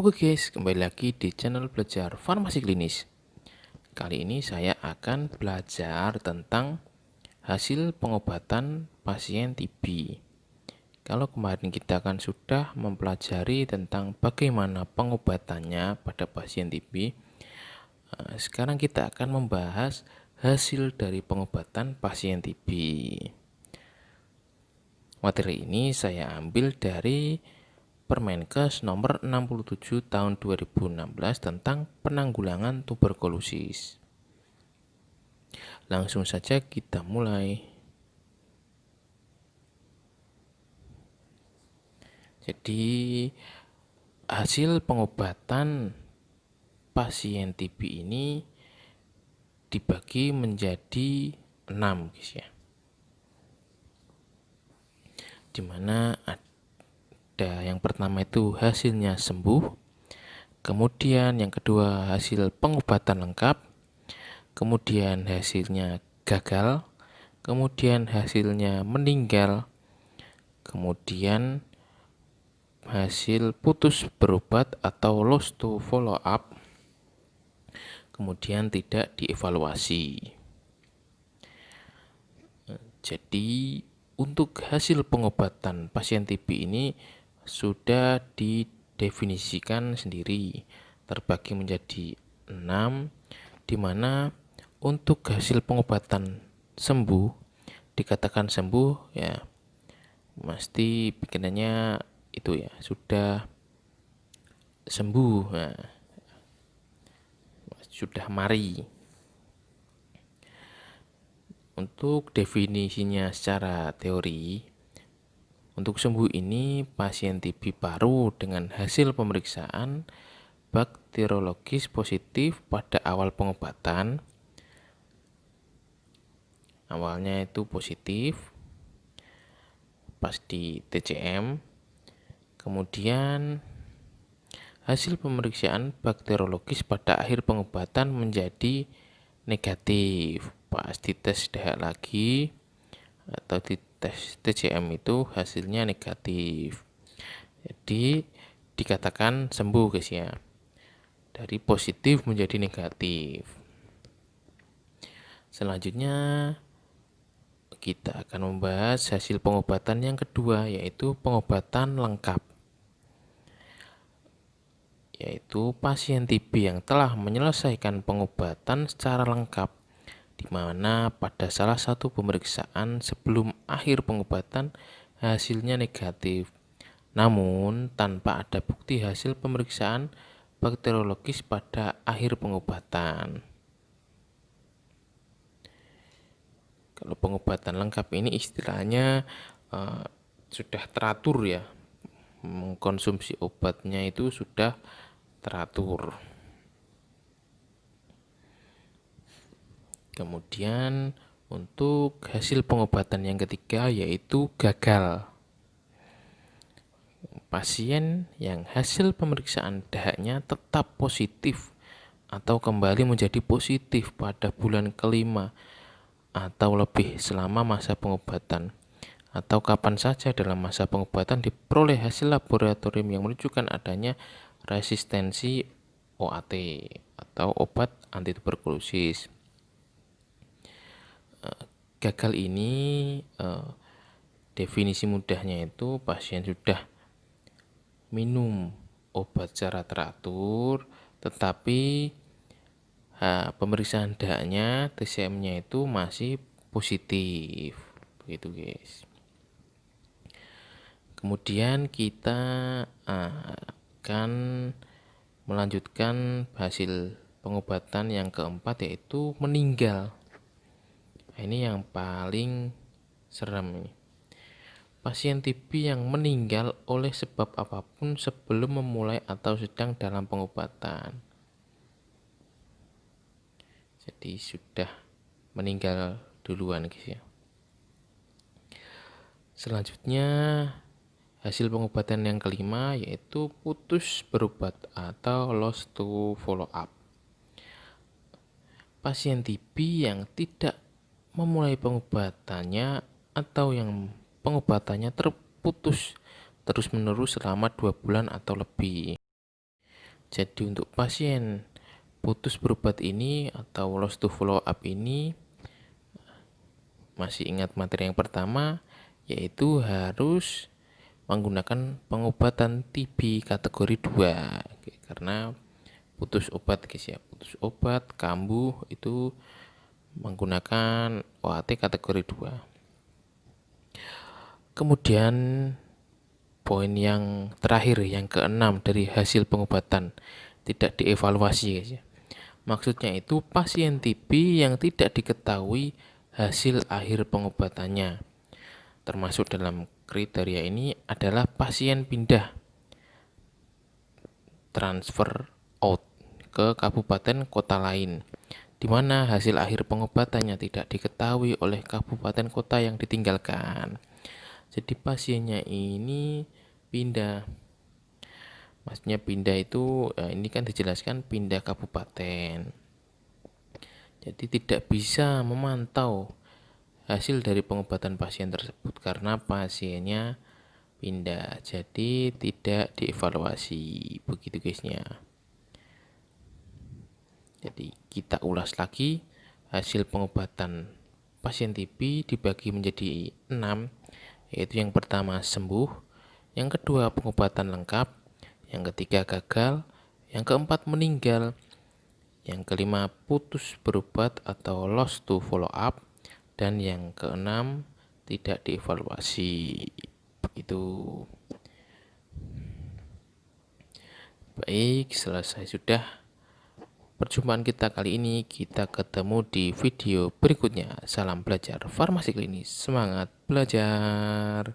Oke guys, kembali lagi di channel belajar farmasi klinis. Kali ini saya akan belajar tentang hasil pengobatan pasien TB. Kalau kemarin kita kan sudah mempelajari tentang bagaimana pengobatannya pada pasien TB, sekarang kita akan membahas hasil dari pengobatan pasien TB. Materi ini saya ambil dari Permenkes nomor 67 tahun 2016 tentang penanggulangan tuberkulosis. Langsung saja kita mulai. Jadi hasil pengobatan pasien TB ini dibagi menjadi 6 guys ya. Dimana ada yang pertama itu hasilnya sembuh, kemudian yang kedua hasil pengobatan lengkap, kemudian hasilnya gagal, kemudian hasilnya meninggal, kemudian hasil putus berobat atau lost to follow up, kemudian tidak dievaluasi. Jadi untuk hasil pengobatan pasien TB ini sudah didefinisikan sendiri, terbagi menjadi 6, di mana untuk hasil pengobatan sembuh, dikatakan sembuh ya mesti pikirannya itu ya sudah sembuh, nah, sudah mari. Untuk definisinya secara teori, untuk sembuh ini pasien TB baru dengan hasil pemeriksaan bakteriologis positif pada awal pengobatan. Awalnya itu positif pas di TCM, kemudian hasil pemeriksaan bakteriologis pada akhir pengobatan menjadi negatif pas dites DH lagi atau di tes TCM itu hasilnya negatif, jadi dikatakan sembuh guys ya, dari positif menjadi negatif. Selanjutnya kita akan membahas hasil pengobatan yang kedua, yaitu pengobatan lengkap, yaitu pasien TB yang telah menyelesaikan pengobatan secara lengkap, di mana pada salah satu pemeriksaan sebelum akhir pengobatan hasilnya negatif, namun tanpa ada bukti hasil pemeriksaan bakteriologis pada akhir pengobatan. Kalau pengobatan lengkap ini istilahnya sudah teratur ya, mengkonsumsi obatnya itu sudah teratur. Kemudian untuk hasil pengobatan yang ketiga yaitu gagal. Pasien yang hasil pemeriksaan DH-nya tetap positif atau kembali menjadi positif pada bulan kelima atau lebih selama masa pengobatan, atau kapan saja dalam masa pengobatan diperoleh hasil laboratorium yang menunjukkan adanya resistensi OAT atau obat anti tuberkulosis. Gagal ini definisi mudahnya itu pasien sudah minum obat secara teratur, tetapi pemeriksaan DH-nya, TCM-nya itu masih positif, begitu guys. Kemudian kita akan melanjutkan hasil pengobatan yang keempat, yaitu meninggal. Ini yang paling serem nih. Pasien TB yang meninggal oleh sebab apapun sebelum memulai atau sedang dalam pengobatan. Jadi sudah meninggal duluan guys ya. Selanjutnya hasil pengobatan yang kelima yaitu putus berobat atau lost to follow up. Pasien TB yang tidak memulai pengobatannya atau yang pengobatannya terputus terus-menerus selama 2 bulan atau lebih. Jadi untuk pasien putus berobat ini atau lost to follow up ini, masih ingat materi yang pertama, yaitu harus menggunakan pengobatan TB kategori 2. Karena putus obat guys ya, putus obat kambuh itu menggunakan OAT kategori 2. Kemudian poin yang terakhir, yang keenam dari hasil pengobatan tidak dievaluasi guys ya. Maksudnya itu pasien TB yang tidak diketahui hasil akhir pengobatannya. Termasuk dalam kriteria ini adalah pasien pindah transfer out ke kabupaten kota lain, di mana hasil akhir pengobatannya tidak diketahui oleh kabupaten kota yang ditinggalkan. Jadi pasiennya ini pindah, maksudnya pindah itu ini kan dijelaskan pindah kabupaten. Jadi tidak bisa memantau hasil dari pengobatan pasien tersebut karena pasiennya pindah, jadi tidak dievaluasi. Begitu guysnya. Jadi kita ulas lagi, hasil pengobatan pasien TB dibagi menjadi 6, yaitu yang pertama sembuh, yang kedua pengobatan lengkap, yang ketiga gagal, yang keempat meninggal, yang kelima putus berobat atau lost to follow up, dan yang keenam tidak dievaluasi. Begitu. Baik, selesai sudah perjumpaan kita kali ini. Kita ketemu di video berikutnya. Salam belajar farmasi klinis. Semangat belajar.